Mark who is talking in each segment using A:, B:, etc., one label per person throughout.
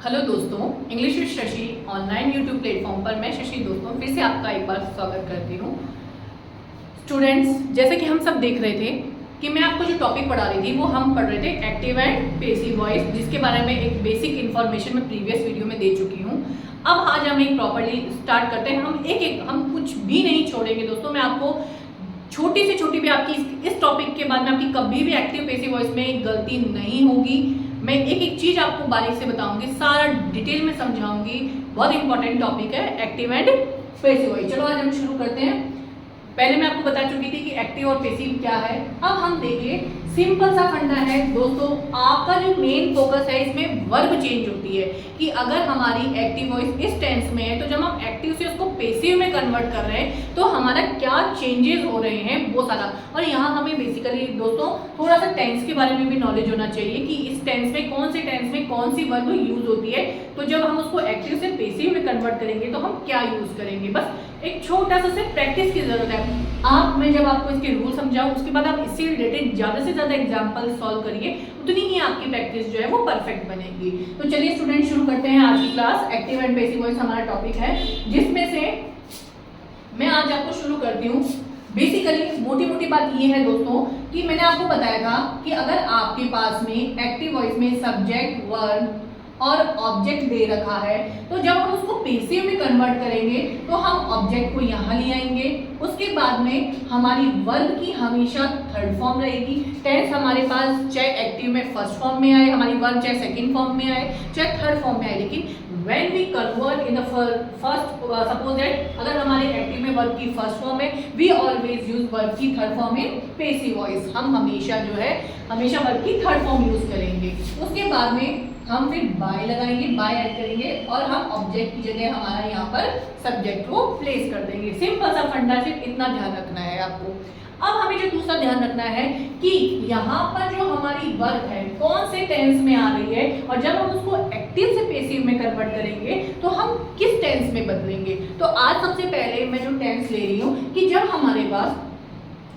A: Hello दोस्तों, English with Shashi online YouTube platform पर मैं शशि दोस्तों फिर से आपका एक बार स्वागत करती हूँ। स्टूडेंट्स, जैसे कि हम सब देख रहे थे कि मैं आपको जो टॉपिक पढ़ा रही थी वो हम पढ़ रहे थे एक्टिव एंड पेसिव वॉइस, जिसके बारे में एक बेसिक इन्फॉर्मेशन मैं प्रीवियस वीडियो में दे चुकी हूँ। अब आज हम एक प्रॉपरली स्टार्ट करते हैं। हम कुछ भी नहीं छोड़ेंगे दोस्तों। मैं आपको छोटी से छोटी भी आपकी इस टॉपिक के बाद में आपकी कभी भी एक्टिव पेसिव वॉइस में गलती नहीं होगी। मैं एक एक चीज आपको बारीक से बताऊंगी, सारा डिटेल में समझाऊंगी। बहुत इंपॉर्टेंट टॉपिक है एक्टिव एंड पेसिव वॉइस। चलो आज हम शुरू करते हैं। पहले मैं आपको बता चुकी थी कि एक्टिव और पेसिव क्या है। अब हम देखिए, सिंपल सा फंडा है दोस्तों। आपका जो मेन फोकस है इसमें वर्ब चेंज होती है कि अगर हमारी एक्टिव वॉइस इस टेंस में है तो जब हम एक्टिव से उसको पेसिव में कन्वर्ट कर रहे हैं तो हमारा क्या चेंजेस हो रहे हैं वो सारा। और यहाँ हमें बेसिकली दोस्तों थोड़ा सा टेंस के बारे में भी नॉलेज होना चाहिए कि इस टेंस में कौन से टेंस में कौन सी वर्ब यूज होती है। तो जब हम उसको एक्टिव से पेसिव में कन्वर्ट करेंगे तो हम क्या यूज करेंगे, बस एक छोटा सा से प्रैक्टिस की जरूरत है। मैं जब आपको इसके रूल समझाऊं उसके बाद आप इससे रिलेटेड ज्यादा से ज्यादा एग्जांपल सॉल्व करिए, उतनी ही आपकी प्रैक्टिस जो है वो परफेक्ट बनेगी। तो चलिए स्टूडेंट शुरू करते हैं आज की class. Active and passive voice हमारा टॉपिक है, जिसमें से मैं आज आपको शुरू करती हूँ। बेसिकली मोटी मोटी बात ये है दोस्तों कि मैंने आपको बताया था कि अगर आपके पास में एक्टिव वॉइस में सब्जेक्ट, वर्ब और ऑब्जेक्ट दे रखा है तो जब हम उसको पेसिव में कन्वर्ट करेंगे तो हम ऑब्जेक्ट को यहाँ ले आएंगे। उसके बाद में हमारी वर्ब की हमेशा थर्ड फॉर्म रहेगी। टेंस हमारे पास चाहे एक्टिव में फर्स्ट फॉर्म में आए, हमारी वर्ब चाहे सेकंड फॉर्म में आए, चाहे थर्ड फॉर्म में आए, लेकिन when we convert in the first suppose that अगर हमारे एक्टिव में वर्ब की फर्स्ट फॉर्म है, we always use वर्ब की third form in passive voice। हम हमेशा जो है हमेशा वर्ब की थर्ड फॉर्म यूज करेंगे। उसके बाद में हम फिर बाय लगाएंगे, बाय ऐड करेंगे और हम ऑब्जेक्ट की जगह हमारा यहाँ पर सब्जेक्ट को प्लेस कर देंगे। सिंपल सा फंडा, सिर्फ इतना ध्यान रखना है आपको। अब हमें जो दूसरा ध्यान रखना है कि यहाँ पर जो हमारी वर्ब है कौन से टेंस में आ रही है और जब हम उसको एक्टिव से पेसिव में कन्वर्ट करेंगे तो हम किस टेंस में बदलेंगे। तो आज सबसे पहले मैं जो टेंस ले रही हूँ कि जब हमारे पास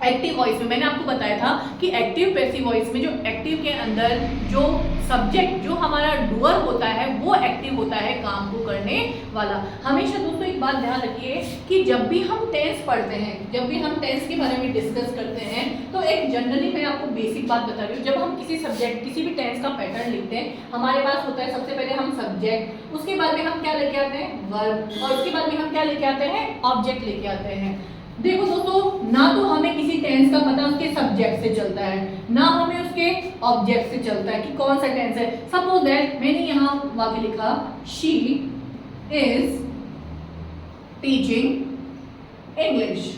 A: एक्टिव वॉइस में, मैंने आपको बताया था कि एक्टिव पेसिव वॉइस में जो एक्टिव के अंदर जो सब्जेक्ट जो हमारा डूअर होता है वो एक्टिव होता है, काम को करने वाला। हमेशा दोस्तों एक बात ध्यान रखिए कि जब भी हम टेंस पढ़ते हैं, जब भी हम टेंस के बारे में डिस्कस करते हैं तो एक जनरली मैं आपको बेसिक बात बता रही हूँ। जब हम किसी सब्जेक्ट किसी भी टेंस का पैटर्न लिखते हैं, हमारे पास होता है सबसे पहले हम सब्जेक्ट, उसके बाद में हम क्या लेके आते हैं वर्ब, और उसके बाद में हम क्या लेके आते हैं ऑब्जेक्ट लेके आते हैं। देखो दोस्तों, ना तो हमें किसी टेंस का पता उसके सब्जेक्ट से चलता है, ना हमें उसके ऑब्जेक्ट से चलता है कि कौन सा टेंस है। सपोज दैट मैंने यहाँ वाक्य लिखा, शी इज टीचिंग इंग्लिश।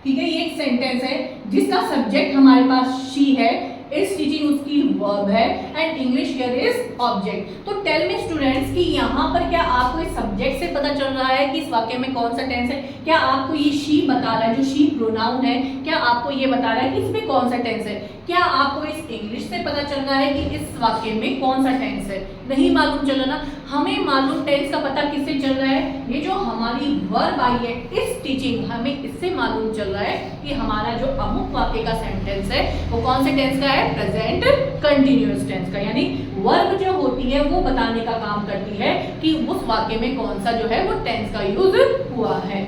A: ठीक है, ये एक सेंटेंस है जिसका सब्जेक्ट हमारे पास शी है, इज टीचिंग उसकी वर्ब है and English here is object. तो टेल मी स्टूडेंट्स कि यहाँ पर क्या आपको इस सब्जेक्ट से पता चल रहा है कि इस वाक्य में कौन सा टेंस है? क्या आपको ये शी बता रहा है, जो शी प्रोनाउन है, क्या आपको ये बता रहा है कि इसमें कौन सा टेंस है? क्या आपको इस इंग्लिश से पता चल रहा है कि इस वाक्य में कौन सा टेंस है? नहीं मालूम चल रहा ना। हमें मालूम टेंस का पता किससे चल रहा है? ये जो हमारी वर्ब आई है इस टीचिंग, हमें इससे मालूम चल रहा है कि हमारा जो अमुक वाक्य का सेंटेंस है वो कौन से टेंस का है? प्रेजेंट कंटिन्यूअस टेंस का। यानी वर्ब जो होती है वो बताने का काम करती है कि उस वाक्य में कौन सा जो है वो टेंस का यूज हुआ है।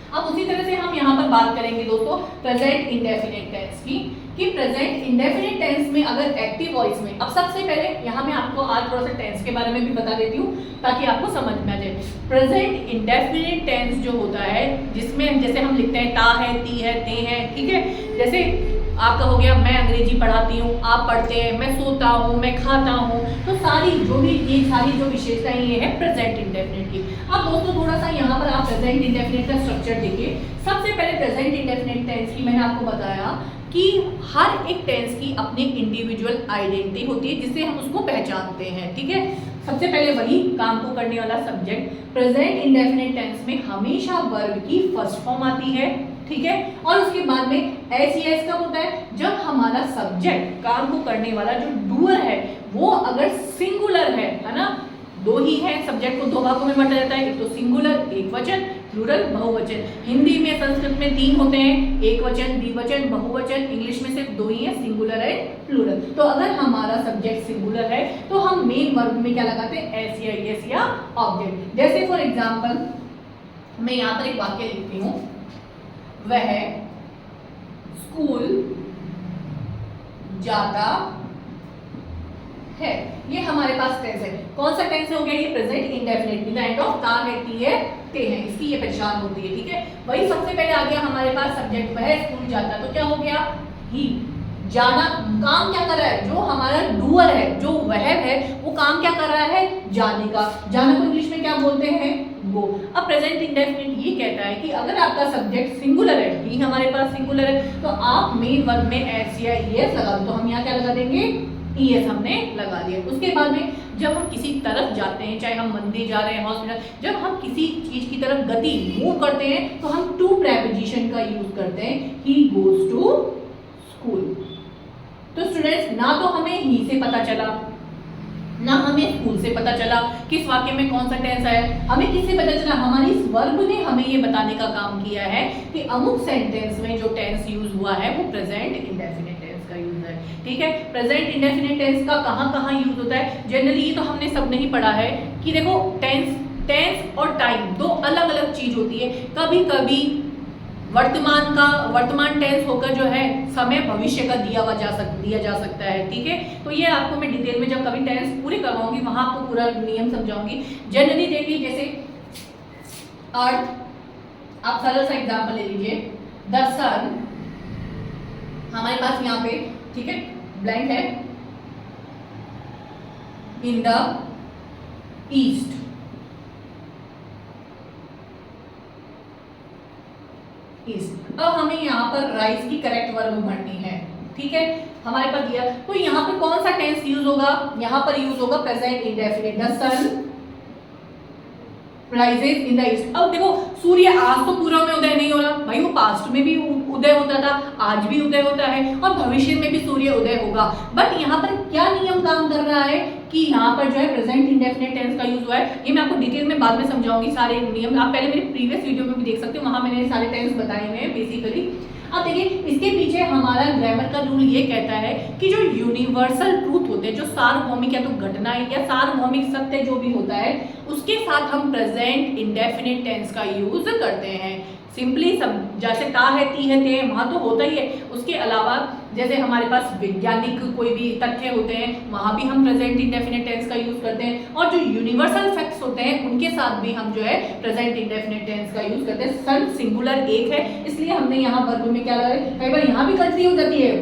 A: अब उसी तरह से हम यहाँ पर बात करेंगे दोस्तों प्रेजेंट इंडेफिनिट टेंस की, कि प्रेजेंट इंडेफिनिट टेंस में अगर एक्टिव वॉइस में, अब सबसे पहले यहाँ मैं आपको आज थोड़ा सा टेंस के बारे में भी बता देती हूँ ताकि आपको समझ में आ जाए। प्रेजेंट इंडेफिनिट टेंस जो होता है जिसमें जैसे हम लिखते हैं ता है, ती है, ते है, ठीक है। जैसे आपका हो गया मैं अंग्रेजी पढ़ाती हूँ, आप पढ़ते हैं, मैं सोता हूँ, मैं खाता हूँ, तो सारी जो भी ये सारी जो विशेषताएं ये है प्रेजेंट इंडेफिनिट की। अब दोस्तों थोड़ा सा यहाँ पर आप प्रेजेंट इंडेफिनिट का स्ट्रक्चर देखिए। सबसे पहले प्रेजेंट इंडेफिनिट टेंस की मैंने आपको बताया कि हर एक टेंस की अपनी इंडिविजुअल आइडेंटिटी होती है जिससे हम उसको पहचानते हैं, ठीक है। सबसे पहले वही काम को करने वाला सब्जेक्ट। प्रेजेंट इंडेफिनिट टेंस में हमेशा वर्ब की फर्स्ट फॉर्म आती है, ठीक है। और उसके बाद में एस कब होता है? जब हमारा सब्जेक्ट काम को करने वाला जो डूअर है वो अगर सिंगुलर है ना, दो ही है, सब्जेक्ट को दो भागों में बांटा जाता है, एक तो सिंगुलर एक वचन, प्लूरल बहुवचन। हिंदी में संस्कृत में 3 होते हैं, एक वचन, द्विवचन, बहुवचन। इंग्लिश में सिर्फ 2 ही है, सिंगुलर है, प्लूरल। तो अगर हमारा सब्जेक्ट सिंगुलर है तो हम मेन वर्ब में क्या लगाते हैं, एस या एस या ऑब्जेक्ट। जैसे फॉर एग्जाम्पल मैं यहाँ पर एक वाक्य लिखती हूँ, वह स्कूल जाता है। ये हमारे पास टेंस है। कौन सा टेंस हो गया, ये present indefinite with the end of ता है, टी है, ते है, इसकी ये पहचान होती है। ठीक है, वही सबसे पहले आ गया हमारे पास सब्जेक्ट, वह स्कूल जाता, तो क्या हो गया, ही। जाना, काम क्या कर रहा है, जो हमारा डूअर है, जो वह है, वो काम क्या कर रहा है, जाने का। जाने को इंग्लिश में क्या बोलते हैं, गो। अब प्रेजेंट इंडेफिनिट ये कहता है कि अगर आपका सब्जेक्ट सिंगुलर है, ही हमारे पास सिंगुलर है, तो आप मेन वर्ब में एस या ईएस लगा दो। तो हम यहाँ क्या लगा देंगे, ईएस हमने लगा दिया। उसके बाद में जब हम किसी तरफ जाते हैं, चाहे हम मंदिर जा रहे हैं, हॉस्पिटल, जब हम किसी चीज की तरफ गति मूव करते हैं तो हम टू प्रेपोजिशन का यूज करते हैं, ही गोज टू स्कूल। तो स्टूडेंट्स, ना तो हमें ही से पता चला, ना हमें स्कूल से पता चला किस वाक्य में कौन सा टेंस आया, हमें किससे पता चला, हमारी इस वर्ब ने हमें ये बताने का काम किया है कि अमुक सेंटेंस में जो टेंस यूज हुआ है वो प्रेजेंट इंडेफिनिट टेंस का यूज है। ठीक है, प्रेजेंट इंडेफिनिट टेंस का कहाँ यूज होता है, जनरली ये तो हमने सब नहीं पढ़ा है कि देखो टेंस और टाइम दो अलग अलग चीज होती है। कभी कभी वर्तमान टेंस होकर जो है समय भविष्य का दिया जा सकता है। ठीक है, तो ये आपको मैं डिटेल में जब कभी टेंस पूरी करवाऊंगी वहां आपको पूरा नियम समझाऊंगी। जनरली देखिए, जैसे अर्थ, आप सरल सा एग्जांपल ले लीजिए, द सन हमारे पास यहाँ पे, ठीक है, ब्लैंक है, इन द ईस्ट, अब हमें यहाँ पर राइज की करेक्ट वर्ब भरनी है। ठीक है, हमारे पास दिया, तो यहाँ पे कौन सा टेंस यूज होगा, यहाँ पर यूज होगा present indefinite, the sun rises in the east. अब देखो, सूर्य आज तो पूर्व में उदय नहीं हो रहा भाई, वो पास्ट में भी उदय होता था, आज भी उदय होता है और भविष्य में भी सूर्य उदय होगा। बट यहाँ पर क्या नियम काम कर रहा है कि यहाँ पर जो है प्रेजेंट इंडेफिनिट टेंस का यूज हुआ है। ये मैं आपको डिटेल में बाद में समझाऊंगी सारे नियम, आप पहले मेरे प्रीवियस वीडियो में भी देख सकते हो, वहां मैंने सारे टेंस बताए हुए हैं बेसिकली। अब देखिए, इसके पीछे हमारा ग्रामर का रूल ये कहता है कि जो यूनिवर्सल ट्रूथ होते हैं, जो सार्वभौमिक या तो घटनाएं या सार्वभौमिक सत्य जो भी होता है, उसके साथ हम प्रेजेंट इंडेफिनिट टेंस का यूज करते हैं। सिंपली सब, जैसे ता है, ती है, ते है, वहां तो होता ही है। उसके अलावा जैसे हमारे पास वैज्ञानिक कोई भी तथ्य होते हैं, वहां भी हम प्रेजेंट इंडेफिनिट टेंस का यूज करते हैं। और जो यूनिवर्सल फैक्ट्स होते हैं उनके साथ भी हम जो है प्रेजेंट इंडेफिनिट टेंस का यूज करते हैं। सन सिंगुलर एक है, इसलिए हमने यहाँ वर्ब में क्या लगाया। कई बार यहाँ भी गलती हो जाती है,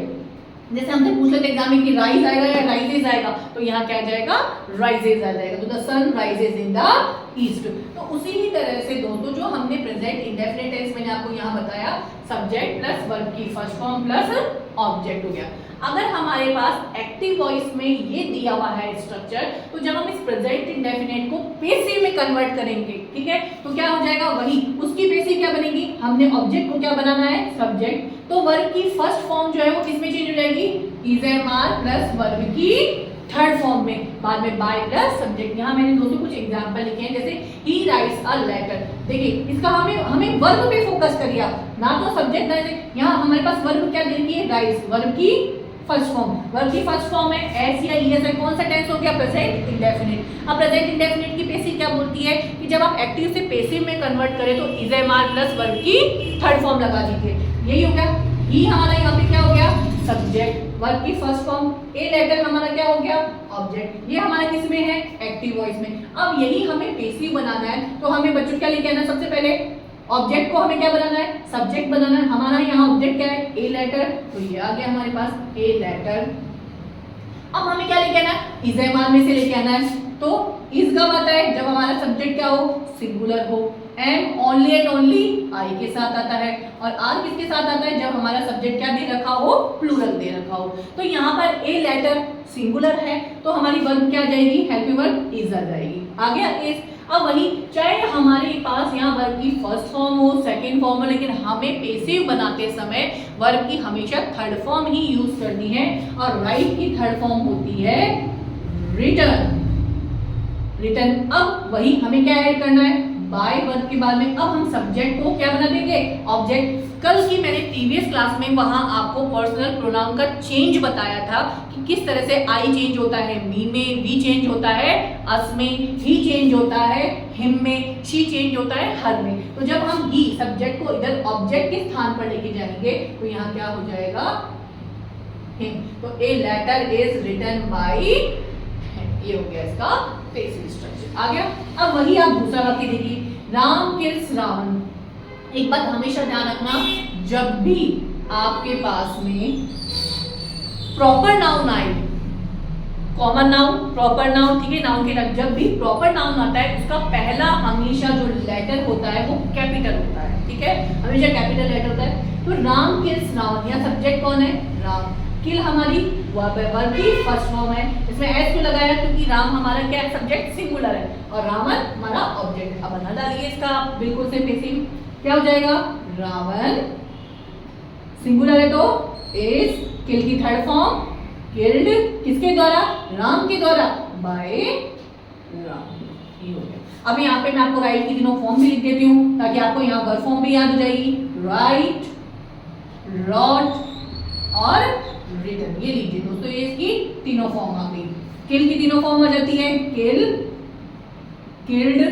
A: जैसे हमसे पूछ लेते एग्जाम में कि राइज आएगा या राइजेज आएगा, तो यहाँ क्या जाएगा, राइजेज आ जाएगा। तो the sun rises in the east. तो उसी ही तरह से दोस्तों, जो हमने प्रेजेंट इंडेफिनिट टेंस मैंने आपको यहाँ बताया, सब्जेक्ट प्लस वर्ब की फर्स्ट फॉर्म प्लस ऑब्जेक्ट हो गया। अगर हमारे पास एक्टिव वॉइस में ये दिया हुआ है स्ट्रक्चर, तो जब हम इस प्रेजेंट इंडेफिनिट को पेसिव में कन्वर्ट करेंगे, ठीक है, तो क्या हो जाएगा, वही उसकी पेसिव क्या बनेगी, हमने ऑब्जेक्ट को क्या बनाना है, सब्जेक्ट, तो वर्ब की फर्स्ट फॉर्म जो है वो किसमें चेंज हो जाएगी, is am are plus verb की थर्ड फॉर्म में, बाद में बाय प्लस सब्जेक्ट। यहाँ मैंने दोस्तों कुछ एग्जांपल लिखे हैं, जैसे ही राइट्स अ लेटर। देखिए, इसका हमें वर्ब पे फोकस करिए, ना तो सब्जेक्ट ना। यहाँ हमारे पास वर्ब क्या दे रही है, राइट्स, वर्ब की फर्स्ट फॉर्म, वर्ब की फर्स्ट फॉर्म है एस या ईएस है, कौन सा टेंस हो गया, प्रेजेंट इंडेफिनिट। अब प्रेजेंट इंडेफिनिट की पेसिव क्या बोलती है कि जब आप एक्टिव से पेसिव में कन्वर्ट करें तो is am are plus verb की थर्ड फॉर्म लगा दीजिए। यही हो गया, ही हमारा यहाँ पे क्या हो गया, सब्जेक्ट, वर्ब की फर्स्ट फॉर्म, ए लेटर हमारा क्या हो गया, ऑब्जेक्ट। ये हमारा किस में है, एक्टिव वॉइस में। अब यही हमें पेसिव बनाना है, तो हमें बच्चों क्या लेके आना, सबसे पहले ऑब्जेक्ट को हमें क्या बनाना है, सब्जेक्ट बनाना है। हमारा यहाँ ऑब्जेक्ट क्या है, ए लेटर, तो ये आ गया हमारे पास ए लेटर। अब हमें क्या लेके आना है, इज एम आर में से लेके आना है। तो इज कब आता है, जब हमारा सब्जेक्ट क्या हो, सिंगुलर हो। Am only and only I के साथ आता है, और आर किसके साथ आता है, जब हमारा सब्जेक्ट क्या दे रखा हो, प्लूरल दे रखा हो। तो यहाँ पर ए लेटर सिंगुलर है, तो हमारी वर्ब क्या आ जाएगी, हेल्पिंग वर्ब इज आ जाएगी। आ गया इज। अब वही, चाहे हमारे पास यहाँ वर्ब की फर्स्ट फॉर्म हो, सेकेंड फॉर्म हो, लेकिन हमें पेसिव बनाते समय वर्ब की हमेशा थर्ड फॉर्म ही यूज करनी है, और राइट की थर्ड फॉर्म होती है रिटर्न। रिटर्न। अब वही हमें क्या ऐड करना है, बाय वर्ब के बाद में अब हम सब्जेक्ट को क्या बना देंगे, ऑब्जेक्ट। कल की मैंने प्रीवियस क्लास में वहां आपको पर्सनल प्रोनाउन का चेंज बताया था कि किस तरह से आई चेंज होता है मी में, वी चेंज होता है अस में, ही चेंज होता है हिम में, शी चेंज होता है हर में। तो जब हम ही सब्जेक्ट को इधर ऑब्जेक्ट के स्थान पर लेके जाएंगे तो यहाँ क्या हो जाएगा, हिम। तो a letter is written by, ये हो गया इसका पैसिव स्ट्रक्चर आ गया। अब वही आप दूसरा वाक्य देखिए, राम किल्स रावण। एक बात हमेशा ध्यान रखना, जब भी आपके पास में प्रॉपर नाउन आए, कॉमन नाउन, प्रॉपर नाउन, ठीक है, नाउन के जब भी प्रॉपर नाउन आता है उसका पहला हमेशा जो लेटर होता है वो कैपिटल होता है, ठीक है, हमेशा कैपिटल लेटर होता है। तो राम किल्स रावण, यहाँ सब्जेक्ट कौन है, राम। किल हमारी वर्ब है, वर्ब की फर्स्ट फॉर्म है, इसमें एस क्यों लगाया, क्योंकि राम हमारा क्या है, सब्जेक्ट सिंगुलर है और रावण हमारा ऑब्जेक्ट। अब बना डालिए इसका बिल्कुल से पैसिव, क्या हो जाएगा, रावण सिंगुलर है तो इज, किल की थर्ड फॉर्म किल्ड, किसके द्वारा, राम के द्वारा, बाय राम। ये हो गया। अब यहाँ पे मैं आपको राइट की तीनों फॉर्म भी लिख देती हूँ ताकि आपको यहाँ वर्ब फॉर्म भी याद हो जाएगी, राइट, रॉट और रिटन। ये लीजिए दोस्तों, ये इसकी तीनों फॉर्म आ गई। किल की तीनों फॉर्म हो जाती है, किल, किल्ड,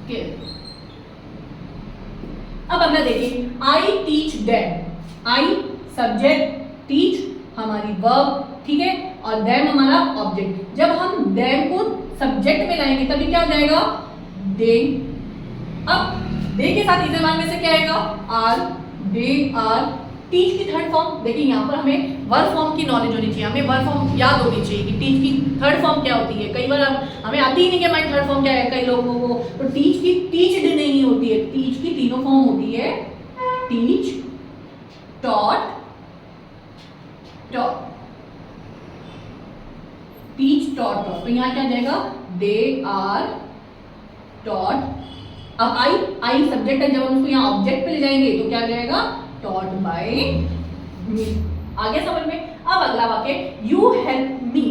A: किल। अब अगला देखिए, I teach them. I subject, teach हमारी वर्ब, ठीक है, और देम हमारा ऑब्जेक्ट। जब हम देम को सब्जेक्ट में लाएंगे तभी क्या हो जाएगा, दे। अब दे के साथ इस्तेमाल में से क्या आएगा, आर, दे आर। टीच की थर्ड फॉर्म, देखिए यहाँ पर हमें वर्ब फॉर्म की नॉलेज होनी चाहिए, हमें वर्ब फॉर्म याद होनी चाहिए कि टीच की थर्ड फॉर्म क्या होती है। कई बार हमें आती ही नहीं कि हमारी थर्ड फॉर्म क्या है कई लोगों को। तो टीच की टीच्ड नहीं होती है, टीच की तीनों फॉर्म होती है, teach, taught, taught, teach, taught, taught. तो यहाँ क्या आ जाएगा, दे आर टॉट। अब आई सब्जेक्ट है, जब हम उसको यहाँ ऑब्जेक्ट पे ले जाएंगे तो क्या आ जाएगा, taught by me। आगे समझ में। अब अगला वाक्य, you help me।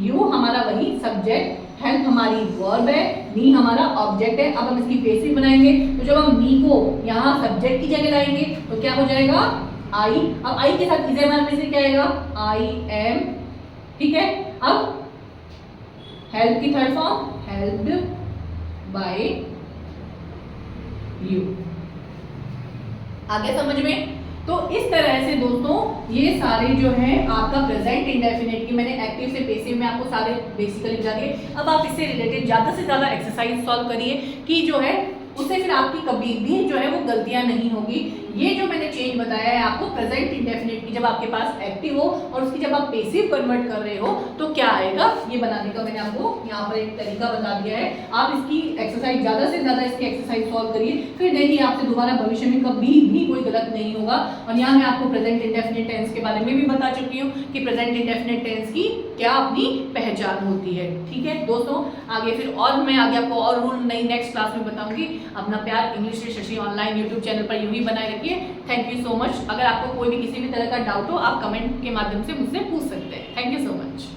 A: you हमारा वही सब्जेक्ट, help हमारी वर्ब है, me हमारा ऑब्जेक्ट है। अब हम इसकी पैसिव बनाएंगे तो जब हम me को यहाँ सब्जेक्ट की जगह लाएंगे तो क्या हो जाएगा, I। अब I के साथ इस्तेमाल में से क्या आएगा, I am, ठीक है। अब help की third form, helped by you। आगे समझ में। तो इस तरह से दोस्तों ये सारे जो है आपका प्रेजेंट इंडेफिनिट की मैंने एक्टिव से पैसिव में आपको सारे बेसिकली बता दिए। अब आप इससे रिलेटेड ज़्यादा से ज़्यादा एक्सरसाइज सॉल्व करिए कि जो है उससे फिर आपकी कभी भी जो है वो गलतियां नहीं होगी। ये जो मैंने चेंज बताया है आपको प्रेजेंट इंडेफिनिट की, जब आपके पास एक्टिव हो और उसकी जब आप पैसिव कन्वर्ट कर रहे हो तो क्या आएगा, ये बनाने का मैंने आपको यहाँ पर एक तरीका बता दिया है। आप इसकी एक्सरसाइज ज़्यादा से ज़्यादा इसकी एक्सरसाइज सॉल्व करिए, फिर देखिए आपसे दोबारा भविष्य में कभी भी कोई गलत नहीं होगा। और यहाँ मैं आपको प्रेजेंट इंडेफिनिट टेंस के बारे में भी बता चुकी हूँ कि प्रेजेंट इंडेफिनिट टेंस की क्या अपनी पहचान होती है। ठीक है दोस्तों, आगे फिर और मैं आगे आपको और रूल नई नेक्स्ट क्लास में बताऊंगी। अपना प्यार English with Shashi online YouTube channel पर यूं ही बनाए रखिए। Thank you so much. अगर आपको कोई भी किसी भी तरह का डाउट हो आप कमेंट के माध्यम से मुझसे पूछ सकते हैं। Thank you so much.